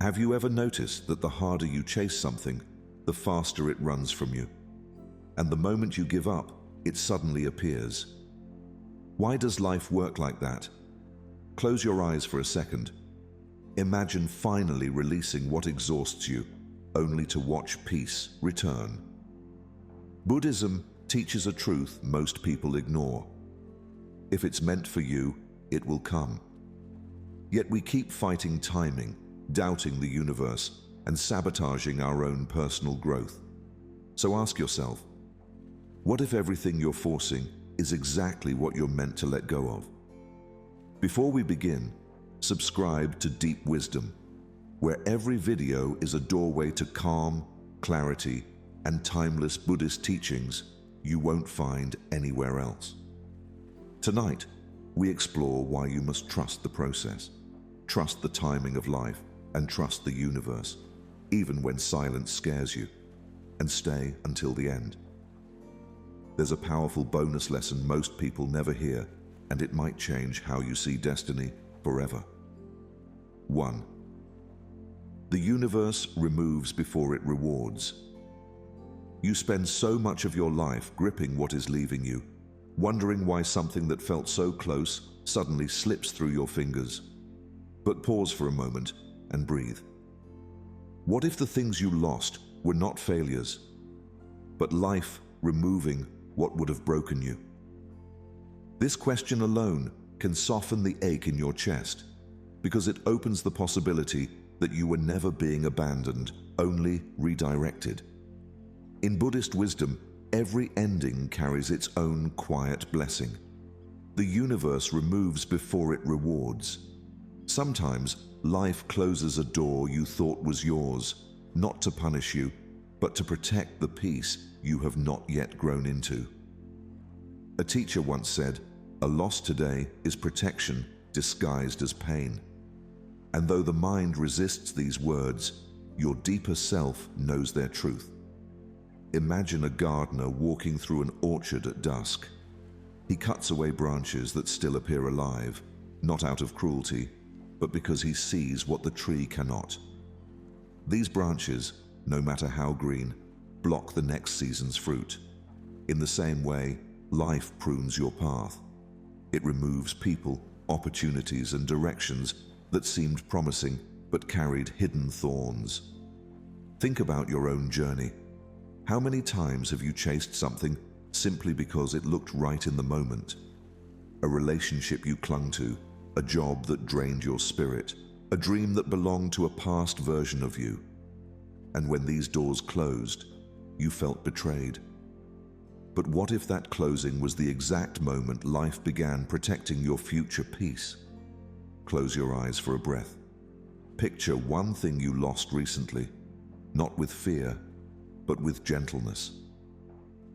Have you ever noticed that the harder you chase something, the faster it runs from you? And the moment you give up, it suddenly appears. Why does life work like that? Close your eyes for a second. Imagine finally releasing what exhausts you, only to watch peace return. Buddhism teaches a truth most people ignore. If it's meant for you, it will come. Yet we keep fighting timing, doubting the universe, and sabotaging our own personal growth. So ask yourself, what if everything you're forcing is exactly what you're meant to let go of? Before we begin, subscribe to Deep Wisdom, where every video is a doorway to calm, clarity, and timeless Buddhist teachings you won't find anywhere else. Tonight, we explore why you must trust the process, trust the timing of life, and trust the universe, even when silence scares you, and stay until the end. There's a powerful bonus lesson most people never hear, and it might change how you see destiny forever. 1. The universe removes before it rewards. You spend so much of your life gripping what is leaving you, wondering why something that felt so close suddenly slips through your fingers. But pause for a moment and breathe. What if the things you lost were not failures, but life removing what would have broken you? This question alone can soften the ache in your chest, because it opens the possibility that you were never being abandoned, only redirected. In Buddhist wisdom, every ending carries its own quiet blessing. The universe removes before it rewards. Sometimes life closes a door you thought was yours, not to punish you, but to protect the peace you have not yet grown into. A teacher once said, "A loss today is protection disguised as pain." And though the mind resists these words, your deeper self knows their truth. Imagine a gardener walking through an orchard at dusk. He cuts away branches that still appear alive, not out of cruelty, but because he sees what the tree cannot. These branches, no matter how green, block the next season's fruit. In the same way, life prunes your path. It removes people, opportunities, and directions that seemed promising but carried hidden thorns. Think about your own journey. How many times have you chased something simply because it looked right in the moment? A relationship you clung to, a job that drained your spirit, a dream that belonged to a past version of you. And when these doors closed, you felt betrayed. But what if that closing was the exact moment life began protecting your future peace? Close your eyes for a breath. Picture one thing you lost recently, not with fear, but with gentleness.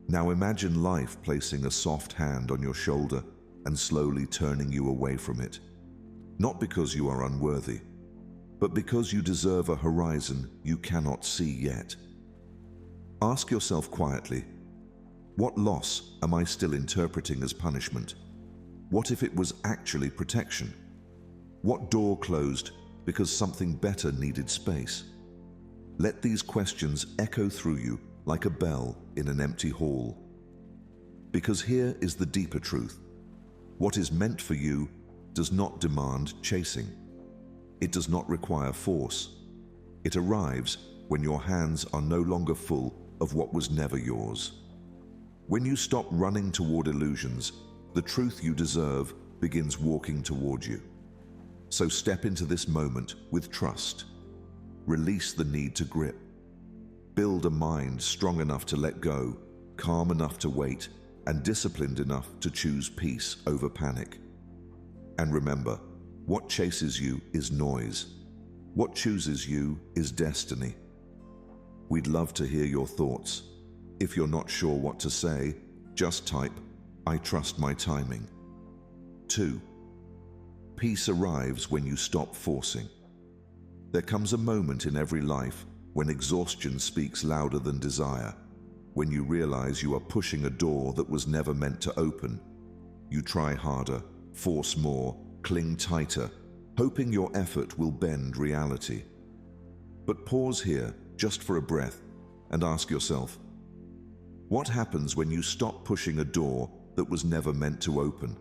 Now imagine life placing a soft hand on your shoulder and slowly turning you away from it. Not because you are unworthy, but because you deserve a horizon you cannot see yet. Ask yourself quietly, what loss am I still interpreting as punishment? What if it was actually protection? What door closed because something better needed space? Let these questions echo through you like a bell in an empty hall. Because here is the deeper truth. What is meant for you does not demand chasing. It does not require force. It arrives when your hands are no longer full of what was never yours. When you stop running toward illusions, the truth you deserve begins walking toward you. So step into this moment with trust. Release the need to grip. Build a mind strong enough to let go, calm enough to wait, and disciplined enough to choose peace over panic. And remember, what chases you is noise. What chooses you is destiny. We'd love to hear your thoughts. If you're not sure what to say, just type, "I trust my timing." 2. Peace arrives when you stop forcing. There comes a moment in every life when exhaustion speaks louder than desire, when you realize you are pushing a door that was never meant to open. You try harder, force more, cling tighter, hoping your effort will bend reality. But pause here, just for a breath, and ask yourself, what happens when you stop pushing a door that was never meant to open?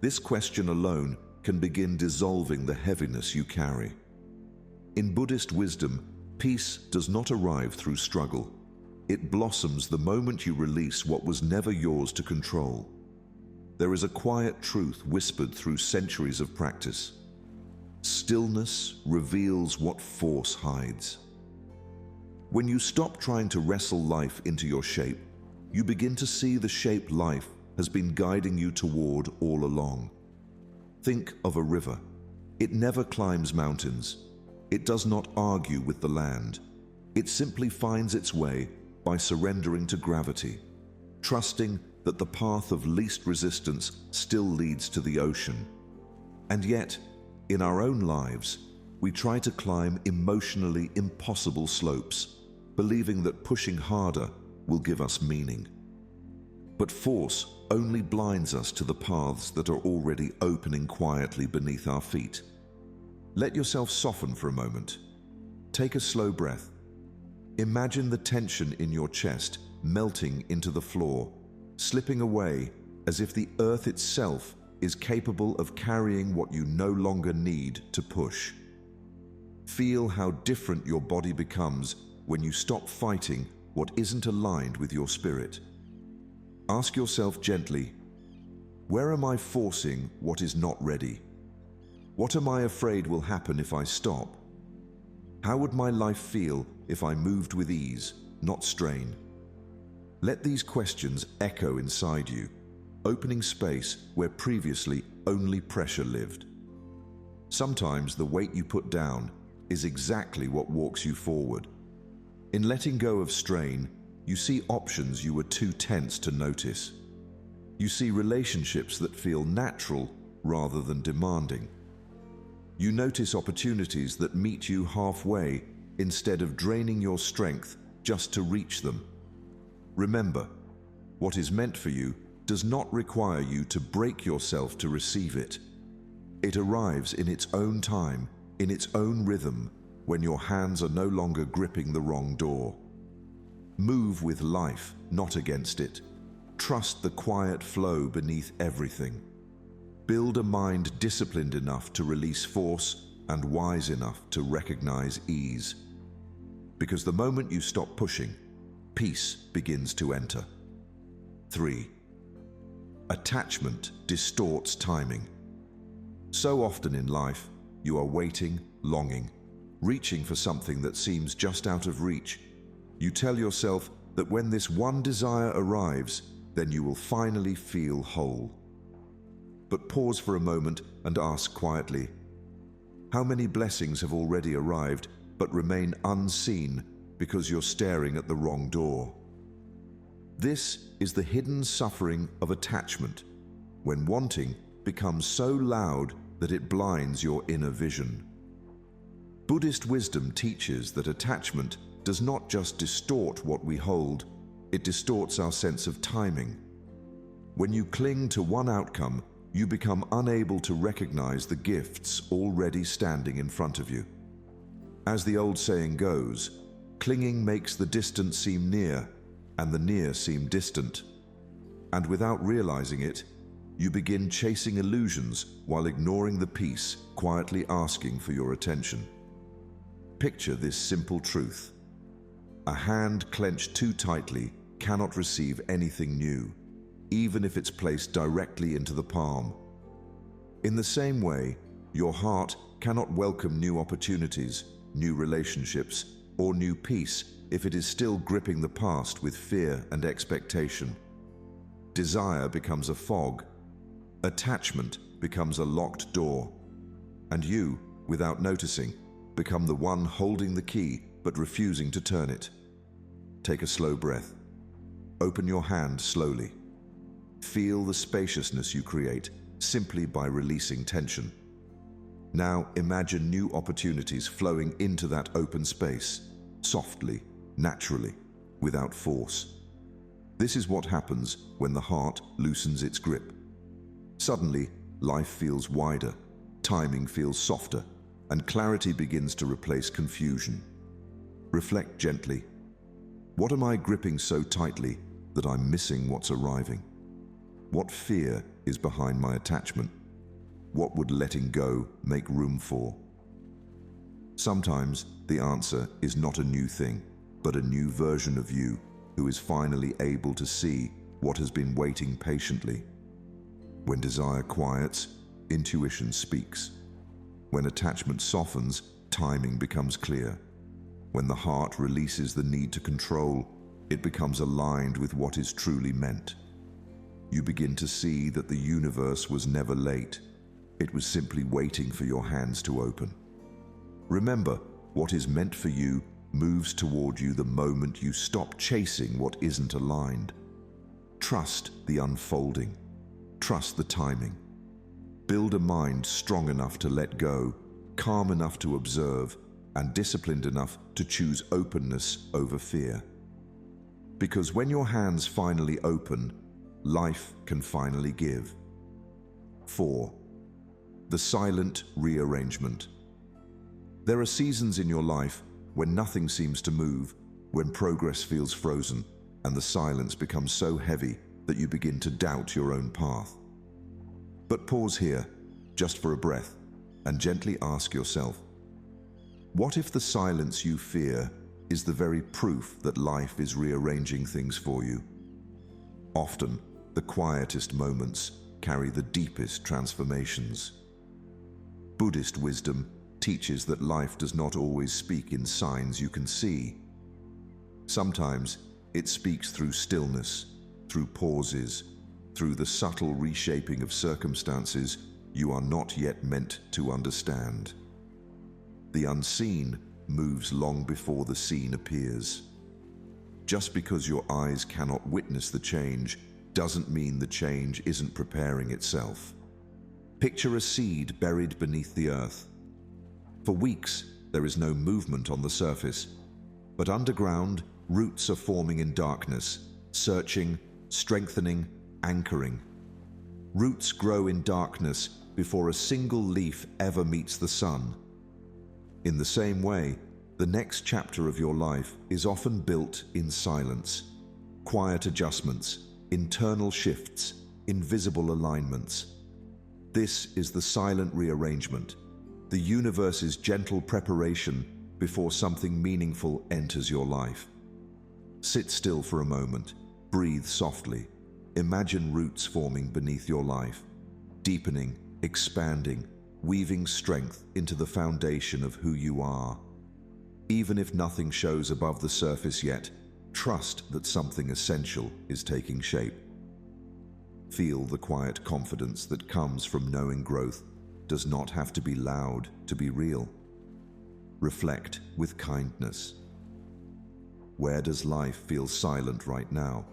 This question alone can begin dissolving the heaviness you carry. In Buddhist wisdom, peace does not arrive through struggle. It blossoms the moment you release what was never yours to control. There is a quiet truth whispered through centuries of practice. Stillness reveals what force hides. When you stop trying to wrestle life into your shape, you begin to see the shape life has been guiding you toward all along. Think of a river. It never climbs mountains. It does not argue with the land. It simply finds its way by surrendering to gravity, trusting that the path of least resistance still leads to the ocean. And yet, in our own lives, we try to climb emotionally impossible slopes, believing that pushing harder will give us meaning. But force only blinds us to the paths that are already opening quietly beneath our feet. Let yourself soften for a moment. Take a slow breath. Imagine the tension in your chest melting into the floor, slipping away as if the earth itself is capable of carrying what you no longer need to push. Feel how different your body becomes when you stop fighting what isn't aligned with your spirit. Ask yourself gently, where am I forcing what is not ready? What am I afraid will happen if I stop? How would my life feel if I moved with ease, not strain? Let these questions echo inside you, opening space where previously only pressure lived. Sometimes the weight you put down is exactly what walks you forward. In letting go of strain, you see options you were too tense to notice. You see relationships that feel natural rather than demanding. You notice opportunities that meet you halfway instead of draining your strength just to reach them. Remember, what is meant for you does not require you to break yourself to receive it. It arrives in its own time, in its own rhythm, when your hands are no longer gripping the wrong door. Move with life, not against it. Trust the quiet flow beneath everything. Build a mind disciplined enough to release force and wise enough to recognize ease. Because the moment you stop pushing, peace begins to enter. 3. Attachment distorts timing. So often in life, you are waiting, longing, reaching for something that seems just out of reach. You tell yourself that when this one desire arrives, then you will finally feel whole. But pause for a moment and ask quietly, how many blessings have already arrived but remain unseen because you're staring at the wrong door? This is the hidden suffering of attachment, when wanting becomes so loud that it blinds your inner vision. Buddhist wisdom teaches that attachment does not just distort what we hold, it distorts our sense of timing. When you cling to one outcome, you become unable to recognize the gifts already standing in front of you. As the old saying goes, clinging makes the distant seem near, and the near seem distant. And without realizing it, you begin chasing illusions while ignoring the peace quietly asking for your attention. Picture this simple truth. A hand clenched too tightly cannot receive anything new, even if it's placed directly into the palm. In the same way, your heart cannot welcome new opportunities, new relationships, or new peace if it is still gripping the past with fear and expectation. Desire becomes a fog, attachment becomes a locked door, and you, without noticing, become the one holding the key but refusing to turn it. Take a slow breath. Open your hand slowly. Feel the spaciousness you create simply by releasing tension. Now imagine new opportunities flowing into that open space, softly, naturally, without force. This is what happens when the heart loosens its grip. Suddenly, life feels wider, timing feels softer, and clarity begins to replace confusion. Reflect gently. What am I gripping so tightly that I'm missing what's arriving? What fear is behind my attachment? What would letting go make room for? Sometimes the answer is not a new thing, but a new version of you who is finally able to see what has been waiting patiently. When desire quiets, intuition speaks. When attachment softens, timing becomes clear. When the heart releases the need to control, it becomes aligned with what is truly meant. You begin to see that the universe was never late. It was simply waiting for your hands to open. Remember, what is meant for you moves toward you the moment you stop chasing what isn't aligned. Trust the unfolding. Trust the timing. Build a mind strong enough to let go, calm enough to observe, and disciplined enough to choose openness over fear. Because when your hands finally open, life can finally give. 4. The silent rearrangement. There are seasons in your life when nothing seems to move, when progress feels frozen, and the silence becomes so heavy that you begin to doubt your own path. But pause here, just for a breath, and gently ask yourself, what if the silence you fear is the very proof that life is rearranging things for you? Often, the quietest moments carry the deepest transformations. Buddhist wisdom teaches that life does not always speak in signs you can see. Sometimes it speaks through stillness, through pauses, through the subtle reshaping of circumstances you are not yet meant to understand. The unseen moves long before the seen appears. Just because your eyes cannot witness the change doesn't mean the change isn't preparing itself. Picture a seed buried beneath the earth. For weeks, there is no movement on the surface, but underground, roots are forming in darkness, searching, strengthening, anchoring. Roots grow in darkness before a single leaf ever meets the sun. In the same way, the next chapter of your life is often built in silence. Quiet adjustments, internal shifts, invisible alignments. This is the silent rearrangement, the universe's gentle preparation before something meaningful enters your life. Sit still for a moment, breathe softly. Imagine roots forming beneath your life, deepening, expanding, weaving strength into the foundation of who you are. Even if nothing shows above the surface yet, trust that something essential is taking shape. Feel the quiet confidence that comes from knowing growth does not have to be loud to be real. Reflect with kindness. Where does life feel silent right now?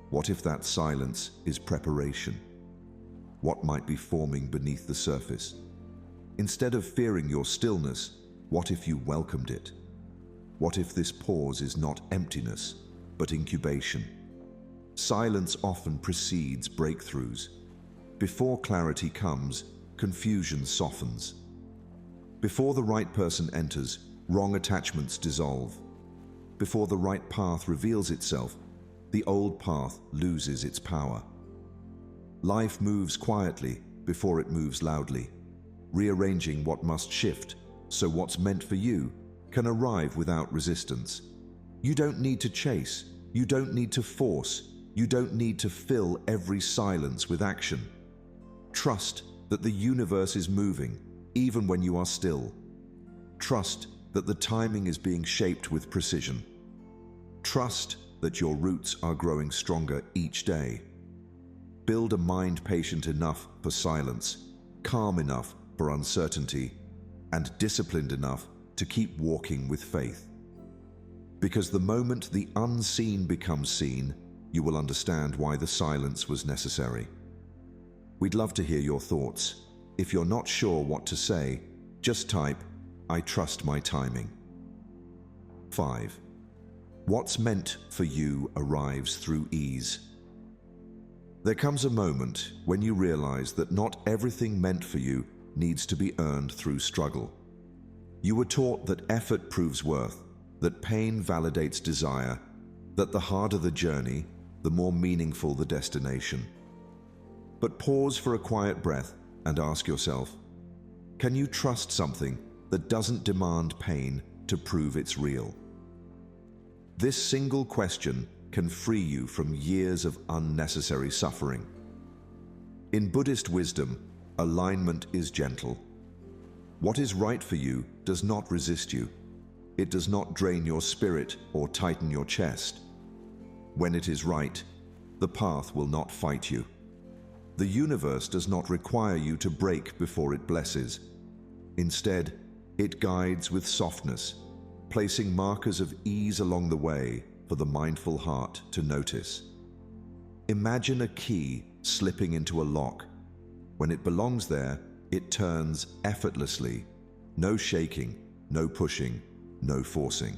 What if that silence is preparation? What might be forming beneath the surface? Instead of fearing your stillness, what if you welcomed it? What if this pause is not emptiness, but incubation? Silence often precedes breakthroughs. Before clarity comes, confusion softens. Before the right person enters, wrong attachments dissolve. Before the right path reveals itself, the old path loses its power. Life moves quietly before it moves loudly, rearranging what must shift so what's meant for you can arrive without resistance. You don't need to chase, you don't need to force, you don't need to fill every silence with action. Trust that the universe is moving, even when you are still. Trust that the timing is being shaped with precision. Trust that your roots are growing stronger each day. Build a mind patient enough for silence, calm enough for uncertainty, and disciplined enough to keep walking with faith. Because the moment the unseen becomes seen, you will understand why the silence was necessary. We'd love to hear your thoughts. If you're not sure what to say, just type, "I trust my timing." 5. What's meant for you arrives through ease. There comes a moment when you realize that not everything meant for you needs to be earned through struggle. You were taught that effort proves worth, that pain validates desire, that the harder the journey, the more meaningful the destination. But pause for a quiet breath and ask yourself, can you trust something that doesn't demand pain to prove it's real? This single question can free you from years of unnecessary suffering. In Buddhist wisdom, alignment is gentle. What is right for you does not resist you. It does not drain your spirit or tighten your chest. When it is right, the path will not fight you. The universe does not require you to break before it blesses. Instead, it guides with softness, placing markers of ease along the way for the mindful heart to notice. Imagine a key slipping into a lock. When it belongs there, it turns effortlessly. No shaking, no pushing, no forcing.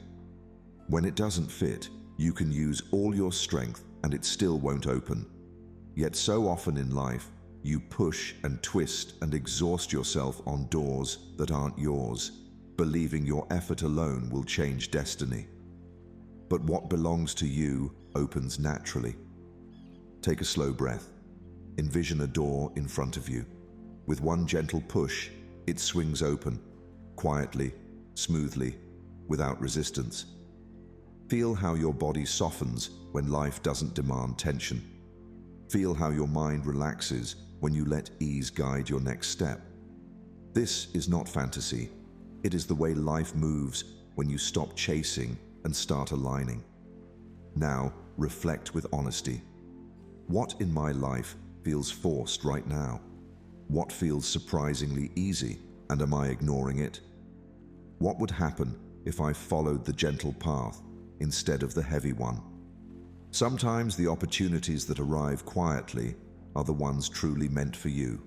When it doesn't fit, you can use all your strength and it still won't open. Yet so often in life, you push and twist and exhaust yourself on doors that aren't yours, believing your effort alone will change destiny. But what belongs to you opens naturally. Take a slow breath. Envision a door in front of you. With one gentle push, it swings open, quietly, smoothly, without resistance. Feel how your body softens when life doesn't demand tension. Feel how your mind relaxes when you let ease guide your next step. This is not fantasy. It is the way life moves when you stop chasing and start aligning. Now, reflect with honesty. What in my life feels forced right now? What feels surprisingly easy, and am I ignoring it? What would happen if I followed the gentle path instead of the heavy one? Sometimes the opportunities that arrive quietly are the ones truly meant for you,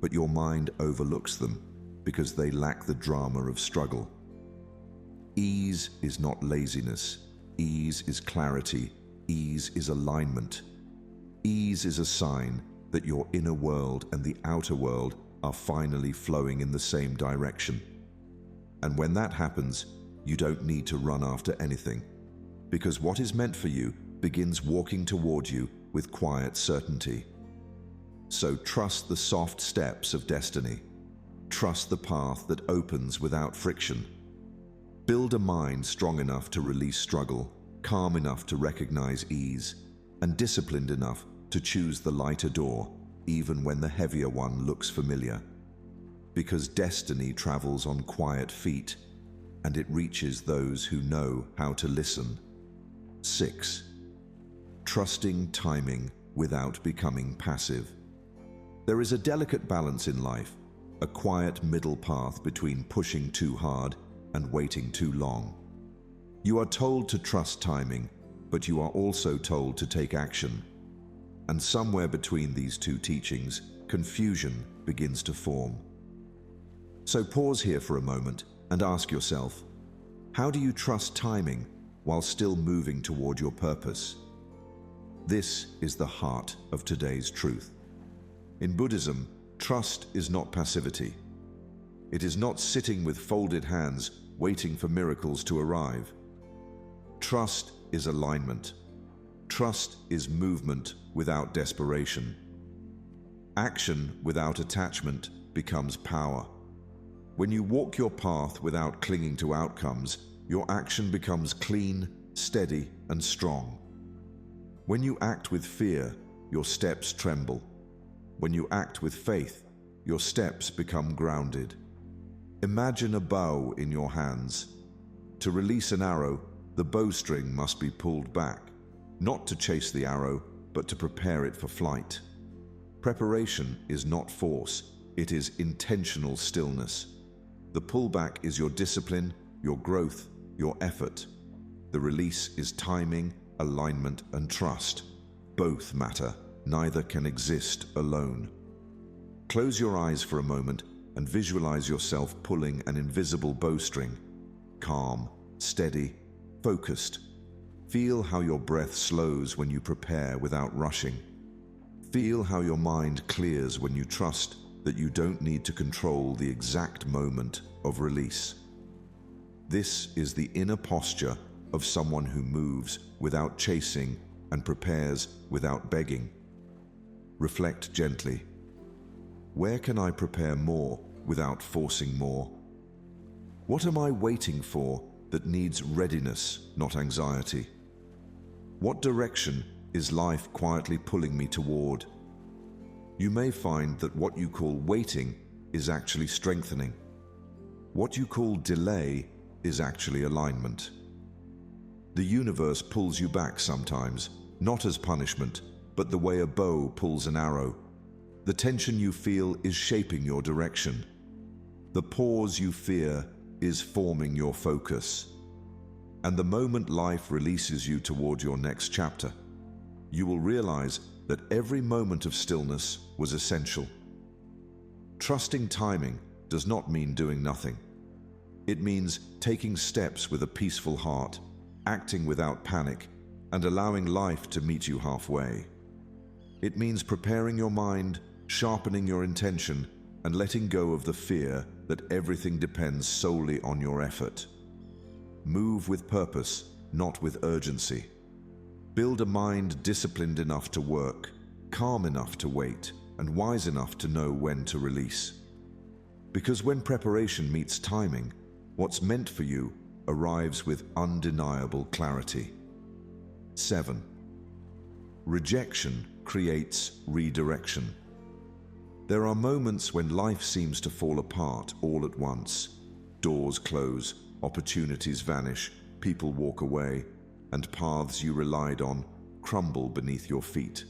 but your mind overlooks them because they lack the drama of struggle. Ease is not laziness. Ease is clarity. Ease is alignment. Ease is a sign that your inner world and the outer world are finally flowing in the same direction. And when that happens, you don't need to run after anything, because what is meant for you begins walking toward you with quiet certainty. So trust the soft steps of destiny. Trust the path that opens without friction. Build a mind strong enough to release struggle, calm enough to recognize ease, and disciplined enough to choose the lighter door, even when the heavier one looks familiar. Because destiny travels on quiet feet, and it reaches those who know how to listen. 6. Trusting timing without becoming passive. There is a delicate balance in life, a quiet middle path between pushing too hard and waiting too long. You are told to trust timing, but you are also told to take action. And somewhere between these two teachings, confusion begins to form. So pause here for a moment and ask yourself, how do you trust timing while still moving toward your purpose? This is the heart of today's truth. In Buddhism, trust is not passivity. It is not sitting with folded hands waiting for miracles to arrive. Trust is alignment. Trust is movement without desperation. Action without attachment becomes power. When you walk your path without clinging to outcomes, your action becomes clean, steady, and strong. When you act with fear, your steps tremble. When you act with faith, your steps become grounded. Imagine a bow in your hands. To release an arrow, the bowstring must be pulled back, not to chase the arrow, but to prepare it for flight. Preparation is not force, it is intentional stillness. The pullback is your discipline, your growth, your effort. The release is timing, alignment, and trust. Both matter. Neither can exist alone. Close your eyes for a moment and visualize yourself pulling an invisible bowstring. Calm, steady, focused. Feel how your breath slows when you prepare without rushing. Feel how your mind clears when you trust that you don't need to control the exact moment of release. This is the inner posture of someone who moves without chasing and prepares without begging. Reflect gently. Where can I prepare more without forcing more? What am I waiting for that needs readiness, not anxiety? What direction is life quietly pulling me toward? You may find that what you call waiting is actually strengthening. What you call delay is actually alignment. The universe pulls you back sometimes, not as punishment, but the way a bow pulls an arrow. The tension you feel is shaping your direction. The pause you fear is forming your focus. And the moment life releases you toward your next chapter, you will realize that every moment of stillness was essential. Trusting timing does not mean doing nothing. It means taking steps with a peaceful heart, acting without panic, and allowing life to meet you halfway. It means preparing your mind, sharpening your intention, and letting go of the fear that everything depends solely on your effort. Move with purpose, not with urgency. Build a mind disciplined enough to work, calm enough to wait, and wise enough to know when to release. Because when preparation meets timing, what's meant for you arrives with undeniable clarity. 7. Rejection creates redirection. There are moments when life seems to fall apart all at once. Doors close, opportunities vanish, people walk away, and paths you relied on crumble beneath your feet.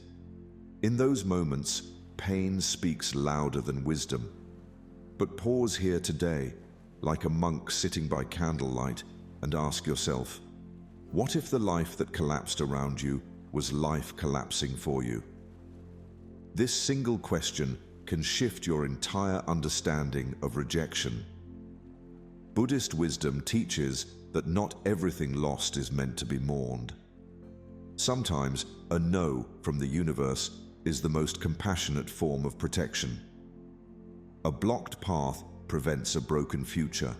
In those moments, pain speaks louder than wisdom. But pause here today, like a monk sitting by candlelight, and ask yourself, what if the life that collapsed around you was life collapsing for you? This single question can shift your entire understanding of rejection. Buddhist wisdom teaches that not everything lost is meant to be mourned. Sometimes a no from the universe is the most compassionate form of protection. A blocked path prevents a broken future.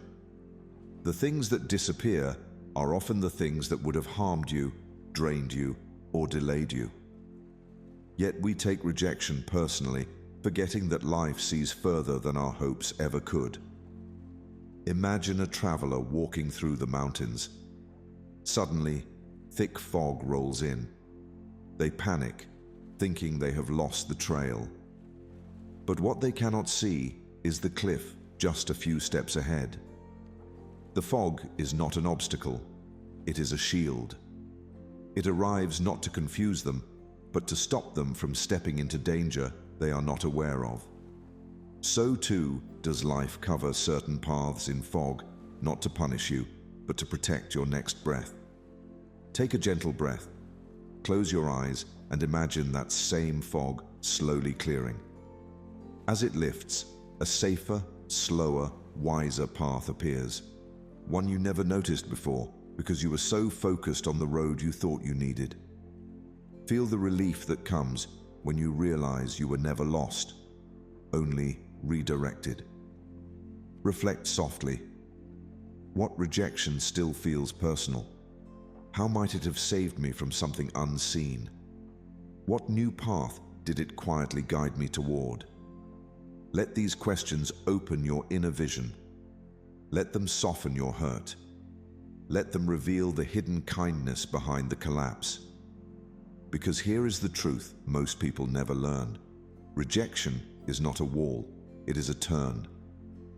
The things that disappear are often the things that would have harmed you, drained you, or delayed you. Yet we take rejection personally, forgetting that life sees further than our hopes ever could. Imagine a traveler walking through the mountains. Suddenly, thick fog rolls in. They panic, thinking they have lost the trail. But what they cannot see is the cliff just a few steps ahead. The fog is not an obstacle, it is a shield. It arrives not to confuse them, but to stop them from stepping into danger they are not aware of. So too does life cover certain paths in fog, not to punish you, but to protect your next breath. Take a gentle breath, close your eyes, and imagine that same fog slowly clearing. As it lifts, a safer, slower, wiser path appears, one you never noticed before because you were so focused on the road you thought you needed. Feel the relief that comes when you realize you were never lost, only redirected. Reflect softly. What rejection still feels personal? How might it have saved me from something unseen? What new path did it quietly guide me toward? Let these questions open your inner vision. Let them soften your hurt. Let them reveal the hidden kindness behind the collapse. Because here is the truth most people never learn. Rejection is not a wall, it is a turn.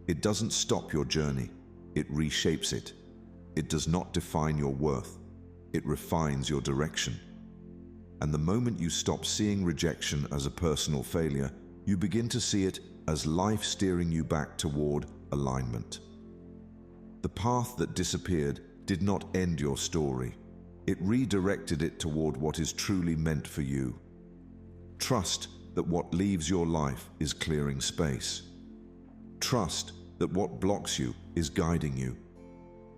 It doesn't stop your journey, it reshapes it. It does not define your worth, it refines your direction. And the moment you stop seeing rejection as a personal failure, you begin to see it as life steering you back toward alignment. The path that disappeared did not end your story. It redirected it toward what is truly meant for you. Trust that what leaves your life is clearing space. Trust that what blocks you is guiding you.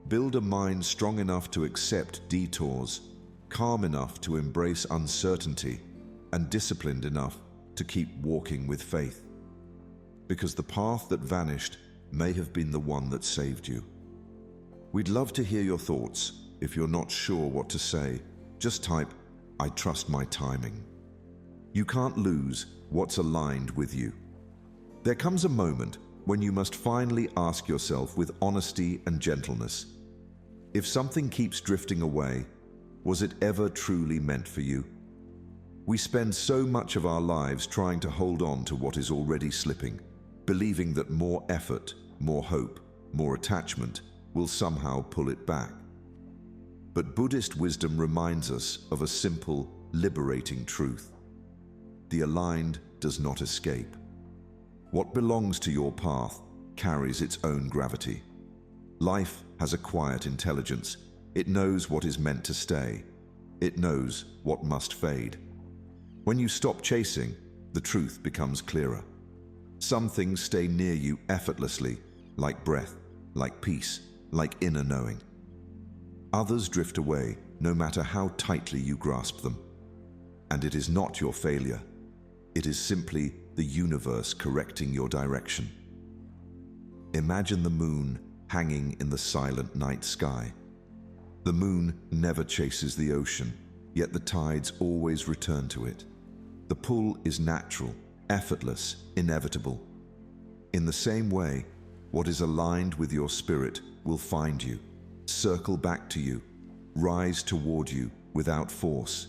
Build a mind strong enough to accept detours, calm enough to embrace uncertainty, and disciplined enough to keep walking with faith. Because the path that vanished may have been the one that saved you. We'd love to hear your thoughts. If you're not sure what to say, just type, "I trust my timing." You can't lose what's aligned with you. There comes a moment when you must finally ask yourself with honesty and gentleness, if something keeps drifting away, was it ever truly meant for you? We spend so much of our lives trying to hold on to what is already slipping, believing that more effort, more hope, more attachment will somehow pull it back. But Buddhist wisdom reminds us of a simple, liberating truth. The aligned does not escape. What belongs to your path carries its own gravity. Life has a quiet intelligence. It knows what is meant to stay. It knows what must fade. When you stop chasing, the truth becomes clearer. Some things stay near you effortlessly, like breath, like peace, like inner knowing. Others drift away, no matter how tightly you grasp them. And it is not your failure. It is simply the universe correcting your direction. Imagine the moon hanging in the silent night sky. The moon never chases the ocean, yet the tides always return to it. The pull is natural, effortless, inevitable. In the same way, what is aligned with your spirit will find you, circle back to you, rise toward you without force.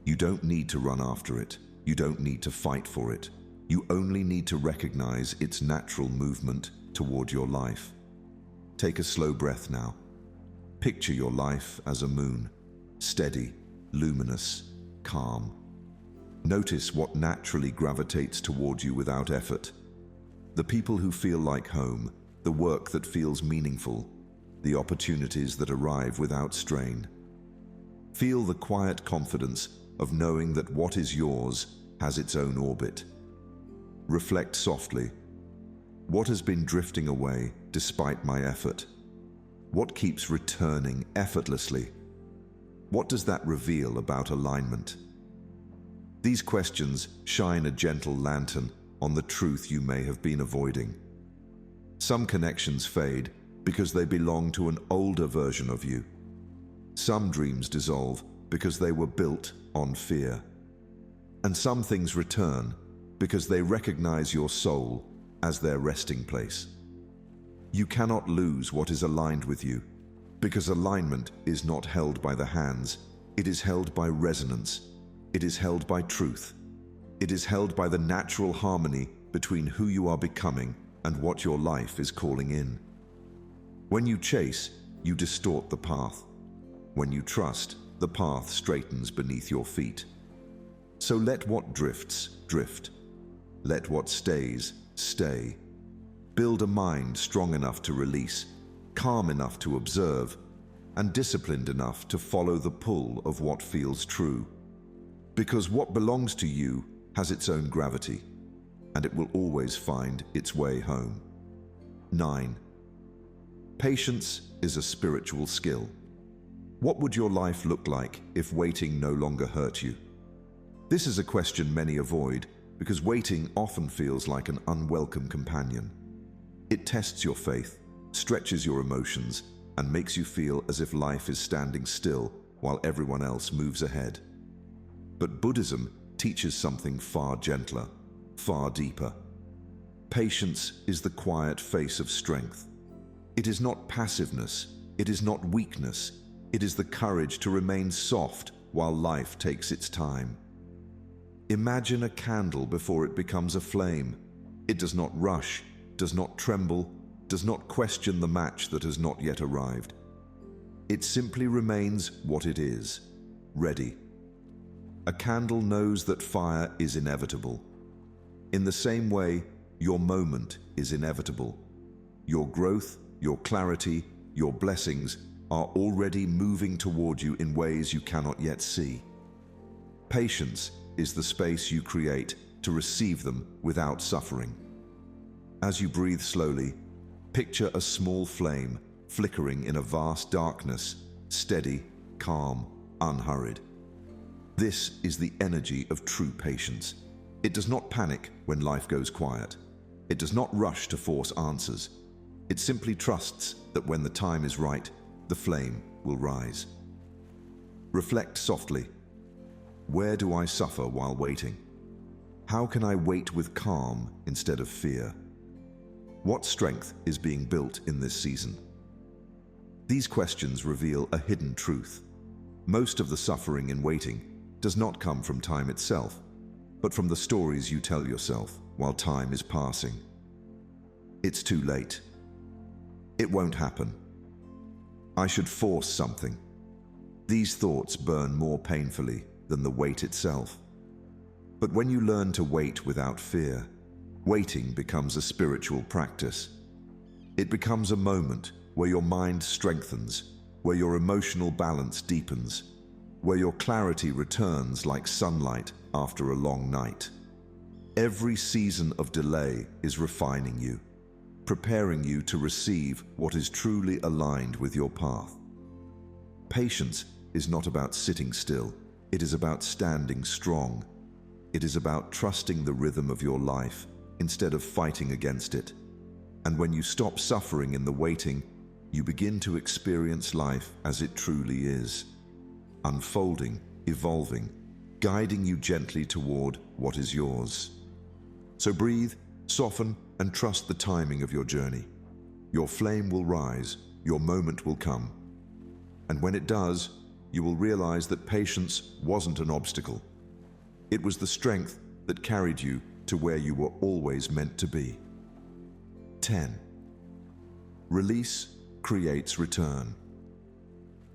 You don't need to run after it. You don't need to fight for it. You only need to recognize its natural movement toward your life. Take a slow breath now. Picture your life as a moon, steady, luminous, calm. Notice what naturally gravitates toward you without effort. The people who feel like home, the work that feels meaningful, the opportunities that arrive without strain. Feel the quiet confidence of knowing that what is yours has its own orbit. Reflect softly. What has been drifting away despite my effort? What keeps returning effortlessly? What does that reveal about alignment? These questions shine a gentle lantern on the truth you may have been avoiding. Some connections fade because they belong to an older version of you. Some dreams dissolve because they were built on fear. And some things return because they recognize your soul as their resting place. You cannot lose what is aligned with you, because alignment is not held by the hands. It is held by resonance. It is held by truth. It is held by the natural harmony between who you are becoming and what your life is calling in. When you chase, you distort the path. When you trust, the path straightens beneath your feet. So let what drifts, drift. Let what stays, stay. Build a mind strong enough to release, calm enough to observe, and disciplined enough to follow the pull of what feels true. Because what belongs to you has its own gravity, and it will always find its way home. 9. Patience is a spiritual skill. What would your life look like if waiting no longer hurt you? This is a question many avoid because waiting often feels like an unwelcome companion. It tests your faith, stretches your emotions, and makes you feel as if life is standing still while everyone else moves ahead. But Buddhism teaches something far gentler, far deeper. Patience is the quiet face of strength. It is not passiveness, it is not weakness, it is the courage to remain soft while life takes its time. Imagine a candle before it becomes a flame. It does not rush, does not tremble, does not question the match that has not yet arrived. It simply remains what it is, ready. A candle knows that fire is inevitable. In the same way, your moment is inevitable. Your growth, your clarity, your blessings are already moving toward you in ways you cannot yet see. Patience is the space you create to receive them without suffering. As you breathe slowly, picture a small flame flickering in a vast darkness, steady, calm, unhurried. This is the energy of true patience. It does not panic when life goes quiet. It does not rush to force answers. It simply trusts that when the time is right, the flame will rise. Reflect softly. Where do I suffer while waiting? How can I wait with calm instead of fear? What strength is being built in this season? These questions reveal a hidden truth. Most of the suffering in waiting does not come from time itself, but from the stories you tell yourself while time is passing. It's too late. It won't happen. I should force something. These thoughts burn more painfully than the wait itself. But when you learn to wait without fear, waiting becomes a spiritual practice. It becomes a moment where your mind strengthens, where your emotional balance deepens, where your clarity returns like sunlight after a long night. Every season of delay is refining you, preparing you to receive what is truly aligned with your path. Patience is not about sitting still. It is about standing strong. It is about trusting the rhythm of your life instead of fighting against it. And when you stop suffering in the waiting, you begin to experience life as it truly is, unfolding, evolving, guiding you gently toward what is yours. So breathe, soften, and trust the timing of your journey. Your flame will rise, your moment will come. And when it does, you will realize that patience wasn't an obstacle. It was the strength that carried you to where you were always meant to be. 10. Release creates return.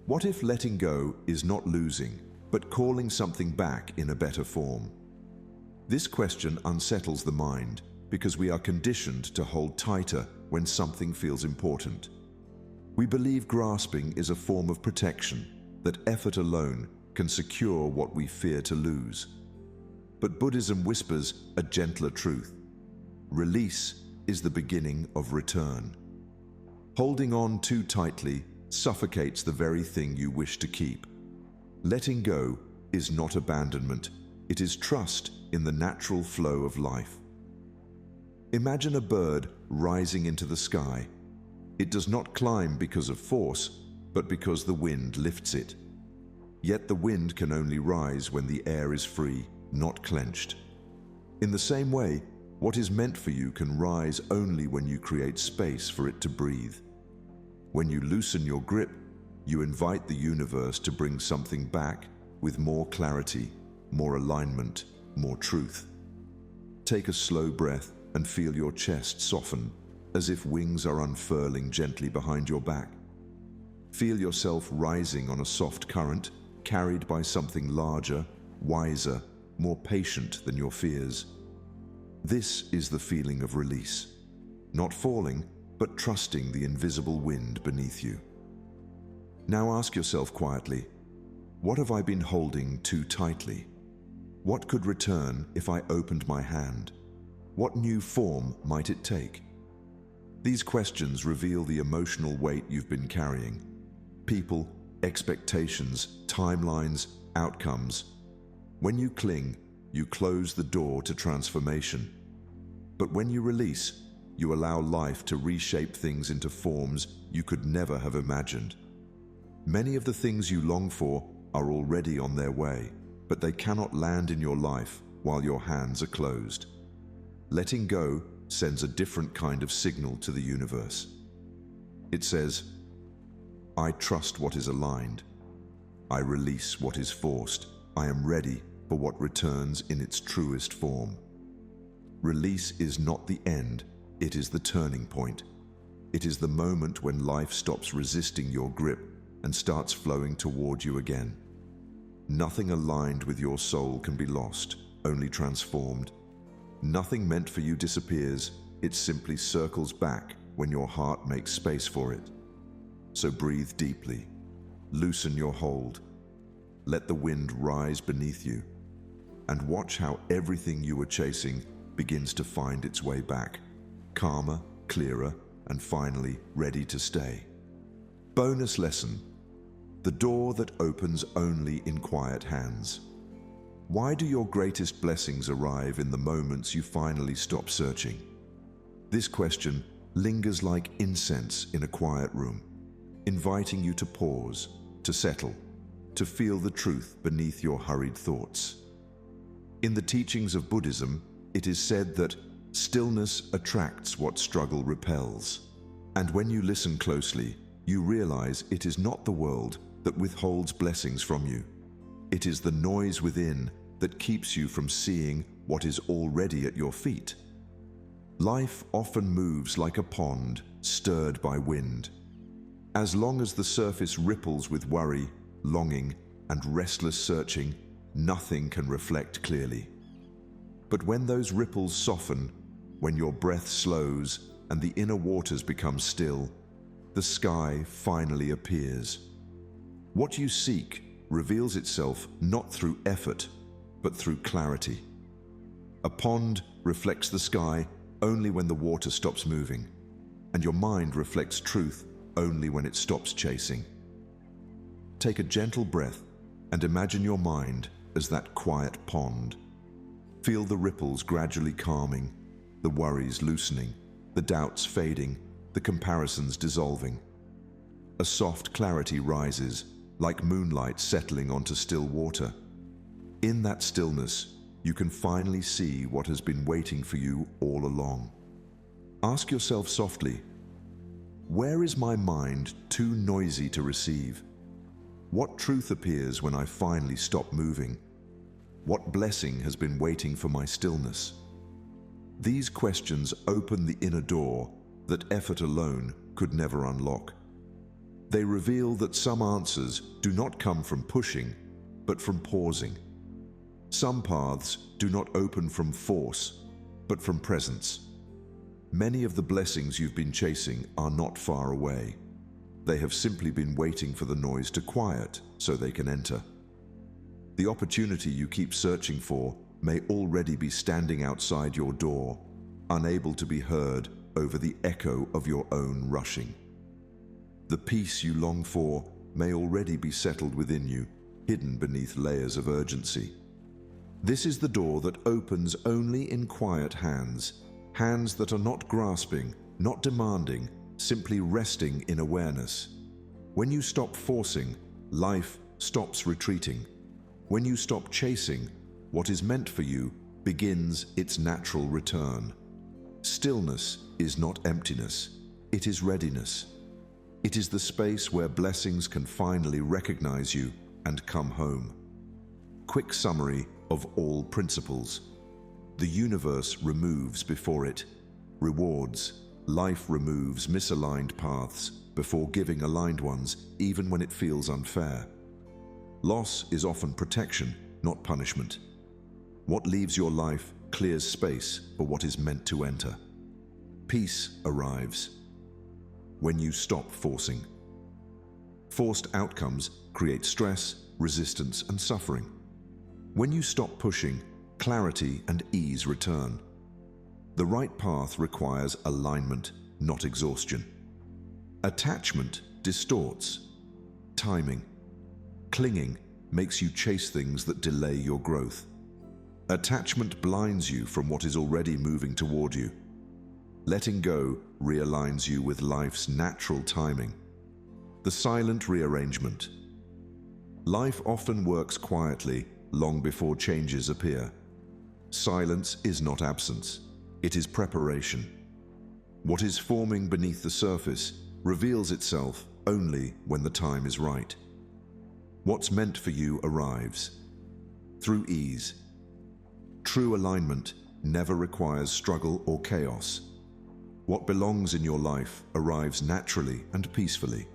What if letting go is not losing, but calling something back in a better form? This question unsettles the mind because we are conditioned to hold tighter when something feels important. We believe grasping is a form of protection, that effort alone can secure what we fear to lose. But Buddhism whispers a gentler truth. Release is the beginning of return. Holding on too tightly suffocates the very thing you wish to keep. Letting go is not abandonment, it is trust in the natural flow of life. Imagine a bird rising into the sky. It does not climb because of force, but because the wind lifts it. Yet the wind can only rise when the air is free, not clenched. In the same way, what is meant for you can rise only when you create space for it to breathe. When you loosen your grip, you invite the universe to bring something back with more clarity, more alignment, more truth. Take a slow breath and feel your chest soften, as if wings are unfurling gently behind your back. Feel yourself rising on a soft current, carried by something larger, wiser, more patient than your fears. This is the feeling of release. Not falling, but trusting the invisible wind beneath you. Now ask yourself quietly, what have I been holding too tightly? What could return if I opened my hand? What new form might it take? These questions reveal the emotional weight you've been carrying. People, expectations, timelines, outcomes. When you cling, you close the door to transformation. But when you release, you allow life to reshape things into forms you could never have imagined. Many of the things you long for are already on their way, but they cannot land in your life while your hands are closed. Letting go sends a different kind of signal to the universe. It says, I trust what is aligned. I release what is forced. I am ready for what returns in its truest form. Release is not the end, it is the turning point. It is the moment when life stops resisting your grip and starts flowing toward you again. Nothing aligned with your soul can be lost, only transformed. Nothing meant for you disappears, it simply circles back when your heart makes space for it. So breathe deeply, loosen your hold, let the wind rise beneath you, and watch how everything you were chasing begins to find its way back, calmer, clearer, and finally ready to stay. Bonus lesson: the door that opens only in quiet hands. Why do your greatest blessings arrive in the moments you finally stop searching? This question lingers like incense in a quiet room, inviting you to pause, to settle, to feel the truth beneath your hurried thoughts. In the teachings of Buddhism, it is said that stillness attracts what struggle repels. And when you listen closely, you realize it is not the world that withholds blessings from you. It is the noise within that keeps you from seeing what is already at your feet. Life often moves like a pond stirred by wind. As long as the surface ripples with worry, longing, and restless searching, nothing can reflect clearly. But when those ripples soften, when your breath slows and the inner waters become still, the sky finally appears. What you seek reveals itself not through effort, but through clarity. A pond reflects the sky only when the water stops moving, and your mind reflects truth only when it stops chasing. Take a gentle breath and imagine your mind as that quiet pond. Feel the ripples gradually calming, the worries loosening, the doubts fading, the comparisons dissolving. A soft clarity rises, like moonlight settling onto still water. In that stillness, you can finally see what has been waiting for you all along. Ask yourself softly, where is my mind too noisy to receive? What truth appears when I finally stop moving? What blessing has been waiting for my stillness? These questions open the inner door that effort alone could never unlock. They reveal that some answers do not come from pushing, but from pausing. Some paths do not open from force, but from presence. Many of the blessings you've been chasing are not far away. They have simply been waiting for the noise to quiet so they can enter. The opportunity you keep searching for may already be standing outside your door, unable to be heard over the echo of your own rushing. The peace you long for may already be settled within you, hidden beneath layers of urgency. This is the door that opens only in quiet hands, hands that are not grasping, not demanding, simply resting in awareness. When you stop forcing, life stops retreating. When you stop chasing, what is meant for you begins its natural return. Stillness is not emptiness, it is readiness. It is the space where blessings can finally recognize you and come home. Quick summary of all principles. The universe removes before it rewards. Life removes misaligned paths before giving aligned ones, even when it feels unfair. Loss is often protection, not punishment. What leaves your life clears space for what is meant to enter. Peace arrives when you stop forcing. Forced outcomes create stress, resistance, and suffering. When you stop pushing, clarity and ease return. The right path requires alignment, not exhaustion. Attachment distorts. Timing. Clinging makes you chase things that delay your growth. Attachment blinds you from what is already moving toward you. Letting go realigns you with life's natural timing. The silent rearrangement. Life often works quietly, long before changes appear. Silence is not absence, it is preparation. What is forming beneath the surface reveals itself only when the time is right. What's meant for you arrives through ease. True alignment never requires struggle or chaos. What belongs in your life arrives naturally and peacefully.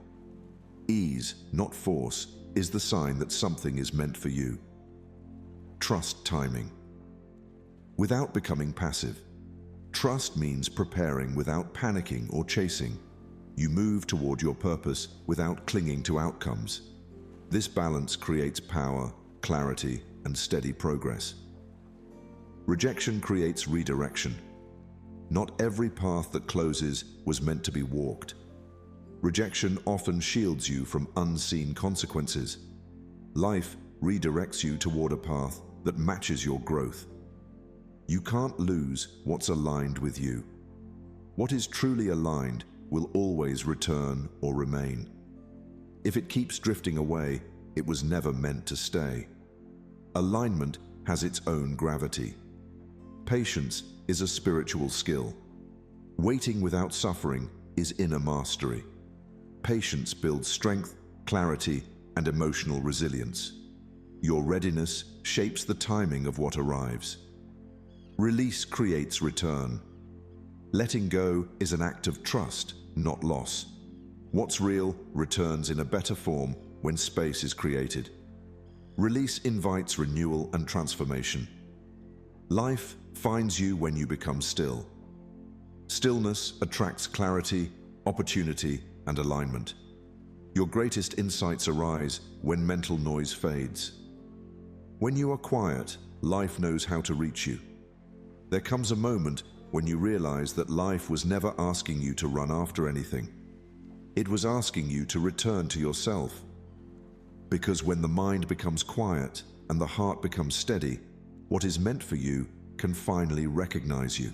Ease, not force, is the sign that something is meant for you. Trust timing. Without becoming passive. Trust means preparing without panicking or chasing. You move toward your purpose without clinging to outcomes. This balance creates power, clarity, and steady progress. Rejection creates redirection. Not every path that closes was meant to be walked. Rejection often shields you from unseen consequences. Life redirects you toward a path that matches your growth. You can't lose what's aligned with you. What is truly aligned will always return or remain. If it keeps drifting away, it was never meant to stay. Alignment has its own gravity. Patience is a spiritual skill. Waiting without suffering is inner mastery. Patience builds strength, clarity, and emotional resilience. Your readiness shapes the timing of what arrives. Release creates return. Letting go is an act of trust, not loss. What's real returns in a better form when space is created. Release invites renewal and transformation. Life finds you when you become still. Stillness attracts clarity, opportunity, and alignment. Your greatest insights arise when mental noise fades. When you are quiet, life knows how to reach you. There comes a moment when you realize that life was never asking you to run after anything. It was asking you to return to yourself. Because when the mind becomes quiet and the heart becomes steady, what is meant for you can finally recognize you.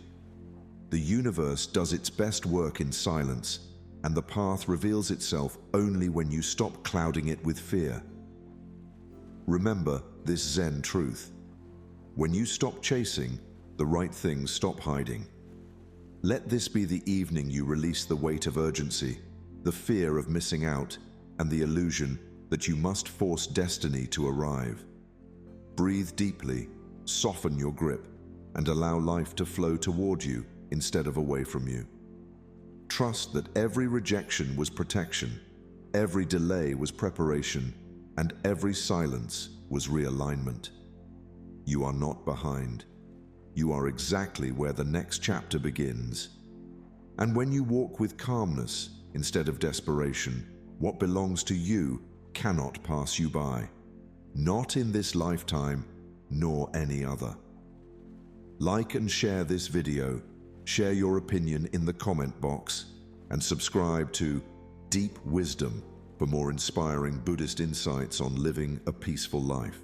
The universe does its best work in silence, and the path reveals itself only when you stop clouding it with fear. Remember this Zen truth. When you stop chasing, the right things stop hiding. Let this be the evening you release the weight of urgency, the fear of missing out, and the illusion that you must force destiny to arrive. Breathe deeply, soften your grip, and allow life to flow toward you instead of away from you. Trust that every rejection was protection, every delay was preparation, and every silence was realignment. You are not behind. You are exactly where the next chapter begins. And when you walk with calmness instead of desperation, what belongs to you cannot pass you by. Not in this lifetime, nor any other. Like and share this video, share your opinion in the comment box, and subscribe to Deep Wisdom for more inspiring Buddhist insights on living a peaceful life.